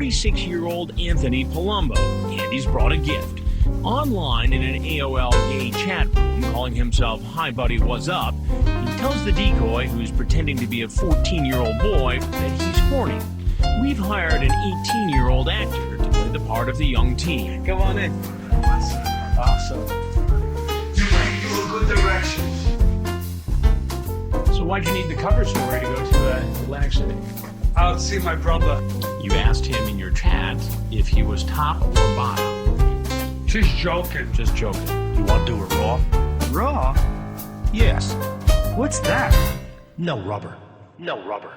26-year-old Anthony Palumbo, and he's brought a gift. Online in an AOL gay chat room, calling himself Hi Buddy What's Up, he tells the decoy, who's pretending to be a 14-year-old boy, that he's horny. We've hired an 18-year-old actor to play the part of the young teen. Come on in. Awesome. You were good directions. So why'd you need the cover story to go to Atlantic City? Out to see my brother. You asked him in your chat if he was top or bottom. Just joking. Just joking. You want to do it raw? Raw? Yes. What's that? No rubber. No rubber.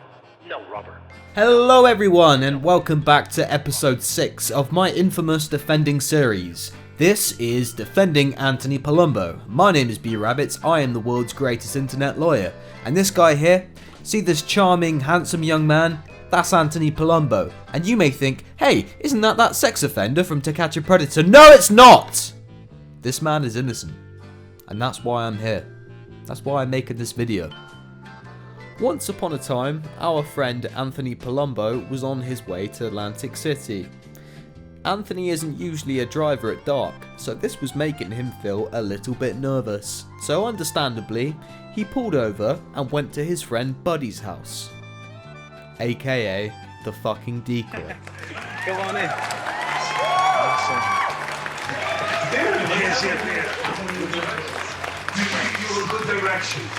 No rubber. Hello everyone and welcome back to episode 6 of my infamous defending series. This is Defending Anthony Palumbo. My name is B.Rabbitts, I am the world's greatest internet lawyer. And this guy here, see this charming, handsome young man? That's Anthony Palumbo. And you may think, hey, isn't that sex offender from To Catch a Predator? No, it's not! This man is innocent. And that's why I'm here. That's why I'm making this video. Once upon a time, our friend Anthony Palumbo was on his way to Atlantic City. Anthony isn't usually a driver at dark, so this was making him feel a little bit nervous. So understandably, he pulled over and went to his friend Buddy's house. AKA the fucking decoy. Come on in. Awesome. You were good directions.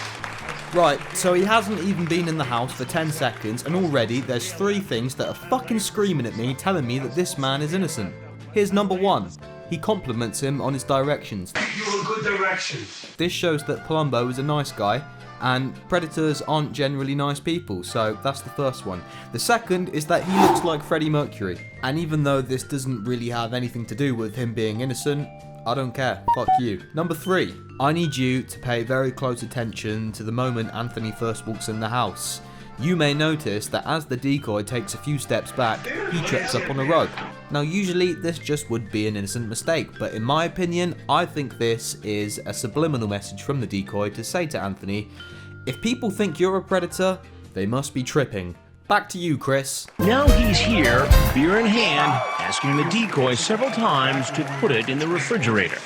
Right, so he hasn't even been in the house for 10 seconds and already there's 3 things that are fucking screaming at me telling me that this man is innocent. Here's number 1. He compliments him on his directions. You were good directions. This shows that Palumbo is a nice guy and predators aren't generally nice people, so that's the first one. The second is that he looks like Freddie Mercury, and even though this doesn't really have anything to do with him being innocent, I don't care, fuck you. Number 3, I need you to pay very close attention to the moment Anthony first walks in the house. You may notice that as the decoy takes a few steps back, he trips up on a rug. Now usually this just would be an innocent mistake, but in my opinion, I think this is a subliminal message from the decoy to say to Anthony, if people think you're a predator, they must be tripping. Back to you, Chris. Now he's here, beer in hand, asking the decoy several times to put it in the refrigerator.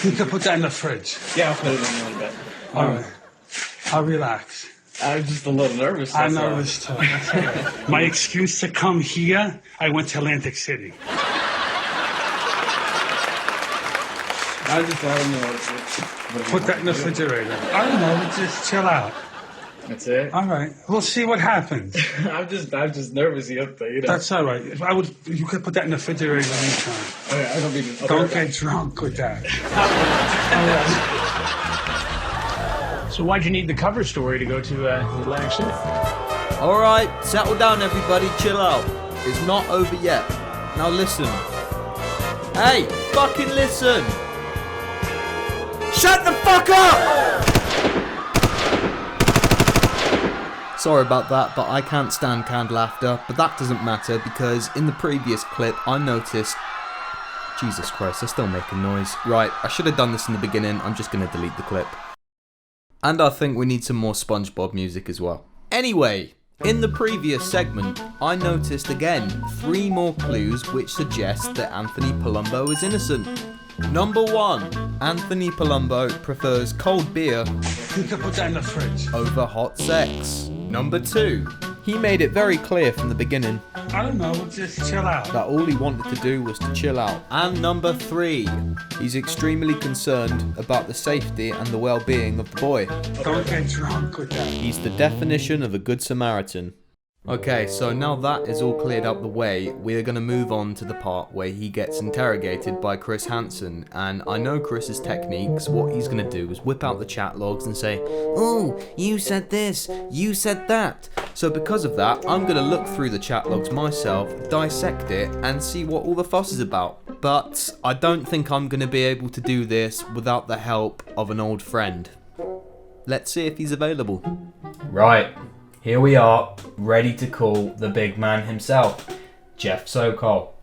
You can put that in the fridge. Yeah, I'll put it in a little bit. All right. I'll relax. I'm just a little nervous. I'm nervous too. That's all right. My excuse to come here, I went to Atlantic City. I just let him know. Put that in the refrigerator. I don't know, just chill out. That's it. All right. We'll see what happens. I'm just nervous. You know. That's all right. You could put that in the refrigerator anytime. Okay, I don't mean to. Don't get drunk with that. So why'd you need the cover story to go to Atlantic City? Alright, settle down everybody, chill out. It's not over yet. Now listen. Hey, fucking listen! Shut the fuck up! Sorry about that, but I can't stand canned laughter, but that doesn't matter because in the previous clip I noticed... Jesus Christ, they're still making noise. Right, I should have done this in the beginning, I'm just gonna delete the clip. And I think we need some more SpongeBob music as well. Anyway, in the previous segment, I noticed again 3 more clues which suggest that Anthony Palumbo is innocent. Number 1, Anthony Palumbo prefers cold beer You can put that in the fridge. over hot sex. Number 2, he made it very clear from the beginning I don't know, just chill out. that all he wanted to do was to chill out. And number 3, he's extremely concerned about the safety and the well-being of the boy. Don't get drunk with that. He's the definition of a good Samaritan. Okay, so now that is all cleared up the way, we're going to move on to the part where he gets interrogated by Hansen. And I know Chris's techniques. What he's going to do is whip out the chat logs and say, oh, you said this, you said that. So because of that, I'm going to look through the chat logs myself, dissect it, and see what all the fuss is about. But I don't think I'm going to be able to do this without the help of an old friend. Let's see if he's available. Right. Here we are, ready to call the big man himself, Jeff Sokol.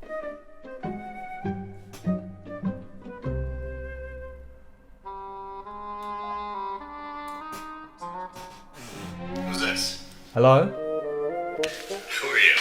Who's this? Hello? Who are you?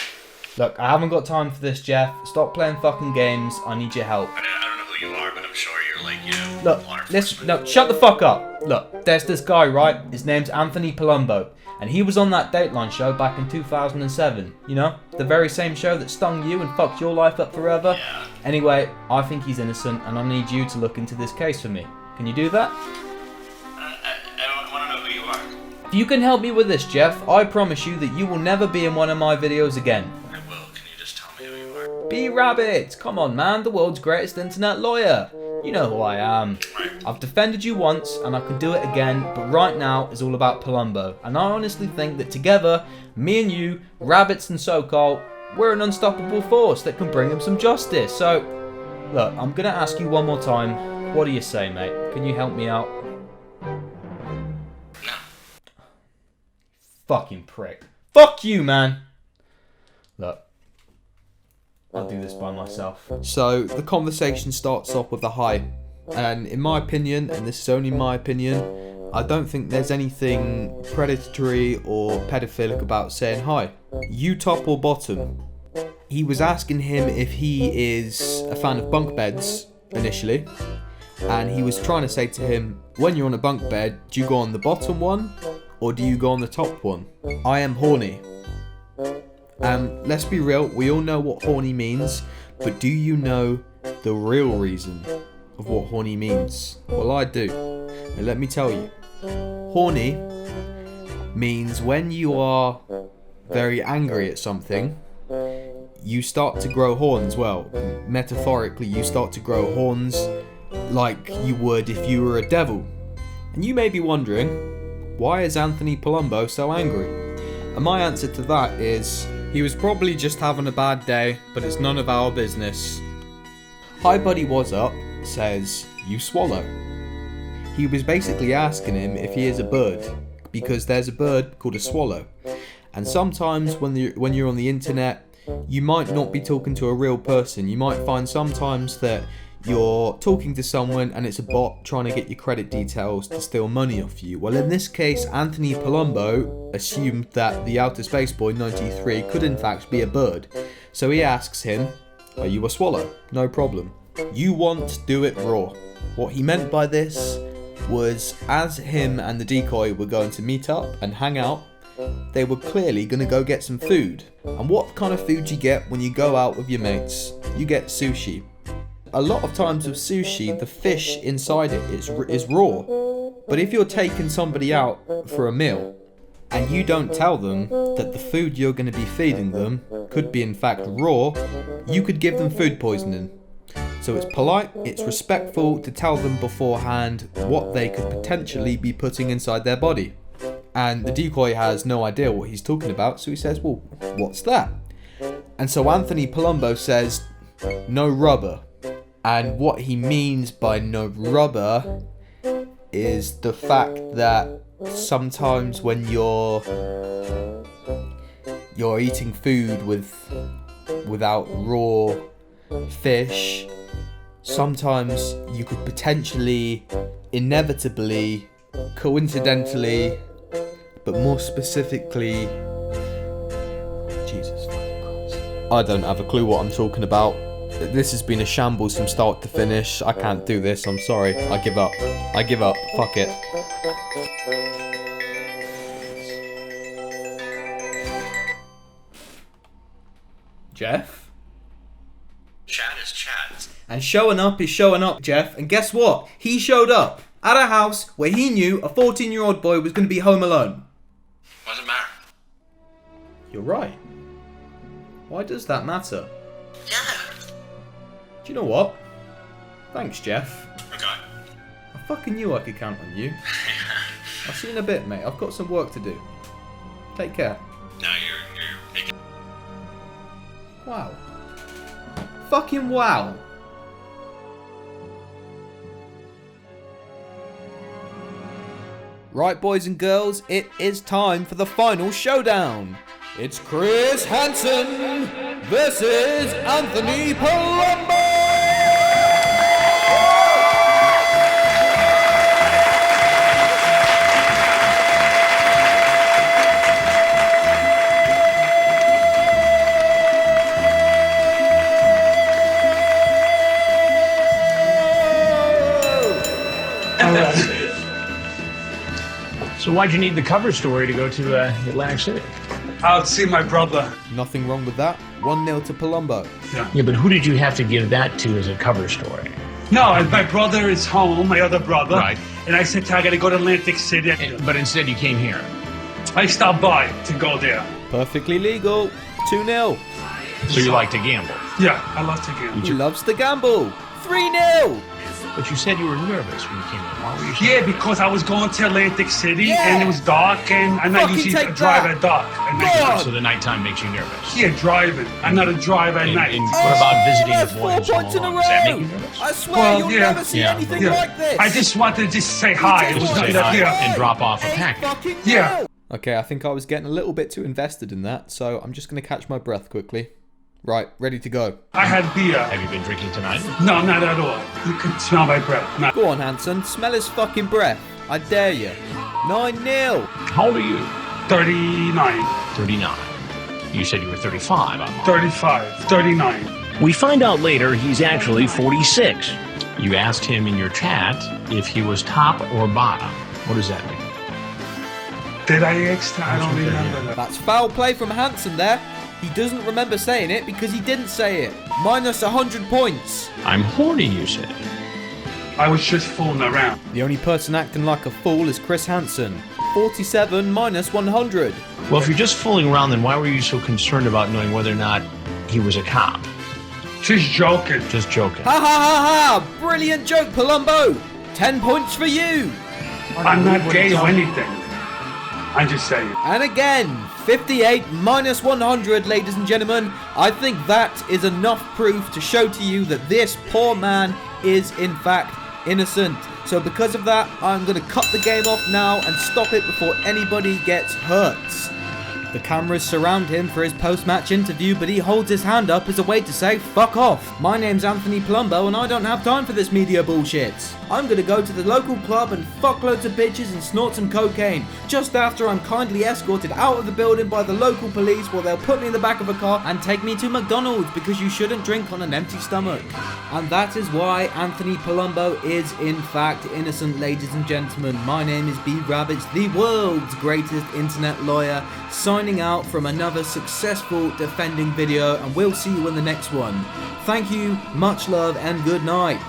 Look, I haven't got time for this, Jeff. Stop playing fucking games. I need your help. I don't know who you are, but I'm sure you're like, Look, listen, no, shut the fuck up. Look, there's this guy, right? His name's Anthony Palumbo. And he was on that Dateline show back in 2007. You know? The very same show that stung you and fucked your life up forever. Yeah. Anyway, I think he's innocent and I need you to look into this case for me. Can you do that? I want to know who you are. If you can help me with this, Jeff, I promise you that you will never be in one of my videos again. I will. Can you just tell me who you are? B.Rabbitts! Come on, man, the world's greatest internet lawyer. You know who I am. Right. I've defended you once, and I could do it again, but right now is all about Palumbo. And I honestly think that together, me and you, Rabbits and Sokol, we're an unstoppable force that can bring him some justice. So, look, I'm gonna ask you one more time. What do you say, mate? Can you help me out? No. Fucking prick. Fuck you, man! Look. I'll do this by myself. So, the conversation starts off with a hi. And in my opinion, and this is only my opinion, I don't think there's anything predatory or pedophilic about saying hi. You top or bottom? He was asking him if he is a fan of bunk beds, initially. And he was trying to say to him, when you're on a bunk bed, do you go on the bottom one? Or do you go on the top one? I am horny. Let's be real, we all know what horny means, but do you know the real reason of what horny means? Well, I do. And let me tell you. Horny means when you are very angry at something, you start to grow horns. Well, metaphorically, you start to grow horns like you would if you were a devil. And you may be wondering, why is Anthony Palumbo so angry? And my answer to that is, he was probably just having a bad day, but it's none of our business. Hi Buddy Was Up says, you swallow. He was basically asking him if he is a bird, because there's a bird called a swallow. And sometimes when you're on the internet, you might not be talking to a real person. You might find sometimes that you're talking to someone and it's a bot trying to get your credit details to steal money off you. Well, in this case, Anthony Palumbo assumed that the Outer Space Boy 93 could in fact be a bird. So he asks him, are you a swallow? No problem. You want, do it raw. What he meant by this was, as him and the decoy were going to meet up and hang out, they were clearly going to go get some food. And what kind of food you get when you go out with your mates? You get sushi. A lot of times with sushi, the fish inside it is raw. But if you're taking somebody out for a meal, and you don't tell them that the food you're going to be feeding them could be in fact raw, you could give them food poisoning. So it's polite, it's respectful to tell them beforehand what they could potentially be putting inside their body. And the decoy has no idea what he's talking about, so he says, well, what's that? And so Anthony Palumbo says, no rubber. And what he means by no rubber is the fact that sometimes when you're eating food without raw fish, sometimes you could potentially, inevitably, coincidentally, but more specifically, Jesus fucking Christ, I don't have a clue what I'm talking about. This has been a shambles from start to finish. I can't do this, I'm sorry. I give up. Fuck it. Jeff? Chat is chat. And showing up is showing up, Jeff. And guess what? He showed up at a house where he knew a 14-year-old boy was going to be home alone. What does it matter? You're right. Why does that matter? Yeah. Do you know what? Thanks, Jeff. Okay. I fucking knew I could count on you. I'll see you in a bit, mate. I've got some work to do. Take care. Now you're making... Wow. Fucking wow. Right, boys and girls, it is time for the final showdown. It's Chris Hansen versus Anthony Palumbo! So why'd you need the cover story to go to Atlantic City? I'll see my brother. Nothing wrong with that. 1-0 to Palumbo. Yeah, but who did you have to give that to as a cover story? No, my brother is home, my other brother. Right. And I said, I gotta go to Atlantic City. But instead you came here. I stopped by to go there. Perfectly legal. 2-0. So you like to gamble. Yeah, I love to gamble. He loves to gamble. 3-0. But you said you were nervous when you came in. Why were you so Yeah, because I was going to Atlantic City Yeah. and it was dark and I'm not Fucking usually take a driver that. at dark. God. So the nighttime makes you nervous. Yeah, driving. I'm not a driver at night. And what about visiting That's the 4 boys all points in a along? row. Does that make you nervous? I swear Well, you'll yeah. never see Yeah. anything Yeah. like this. I just wanted to just say hi. It was Just not say that, hi yeah. and drop off a packet. Fucking Yeah. nil. Okay, I think I was getting a little bit too invested in that, so I'm just going to catch my breath quickly. Right, ready to go. I had beer. Have you been drinking tonight? No, not at all. You could smell my breath. Not. Go on, Hansen, smell his fucking breath. I dare you. 9-0. How old are you? 39, 39. You said you were 35 online. 35, 39. We find out later he's actually 46. You asked him in your chat if he was top or bottom. What does that mean? Did I ask that? I don't remember that. That's foul play from Hansen there. He doesn't remember saying it because he didn't say it. Minus 100 points. I'm horny, you said. I was just fooling around. The only person acting like a fool is Chris Hansen. 47 minus 100. Well, if you're just fooling around, then why were you so concerned about knowing whether or not he was a cop? Just joking. Just joking. Ha ha ha ha! Brilliant joke, Palumbo! 10 points for you! I'm not gay or anything. I'm just saying. And again, 58 minus 100, ladies and gentlemen. I think that is enough proof to show to you that this poor man is in fact innocent. So because of that, I'm going to cut the game off now and stop it before anybody gets hurt. The cameras surround him for his post-match interview, but he holds his hand up as a way to say, fuck off. My name's Anthony Palumbo and I don't have time for this media bullshit. I'm gonna go to the local club and fuck loads of bitches and snort some cocaine, just after I'm kindly escorted out of the building by the local police where they'll put me in the back of a car and take me to McDonald's because you shouldn't drink on an empty stomach. And that is why Anthony Palumbo is in fact innocent, ladies and gentlemen. My name is B.Rabbitts, the world's greatest internet lawyer, signing out from another successful defending video, and we'll see you in the next one. Thank you, much love, and good night.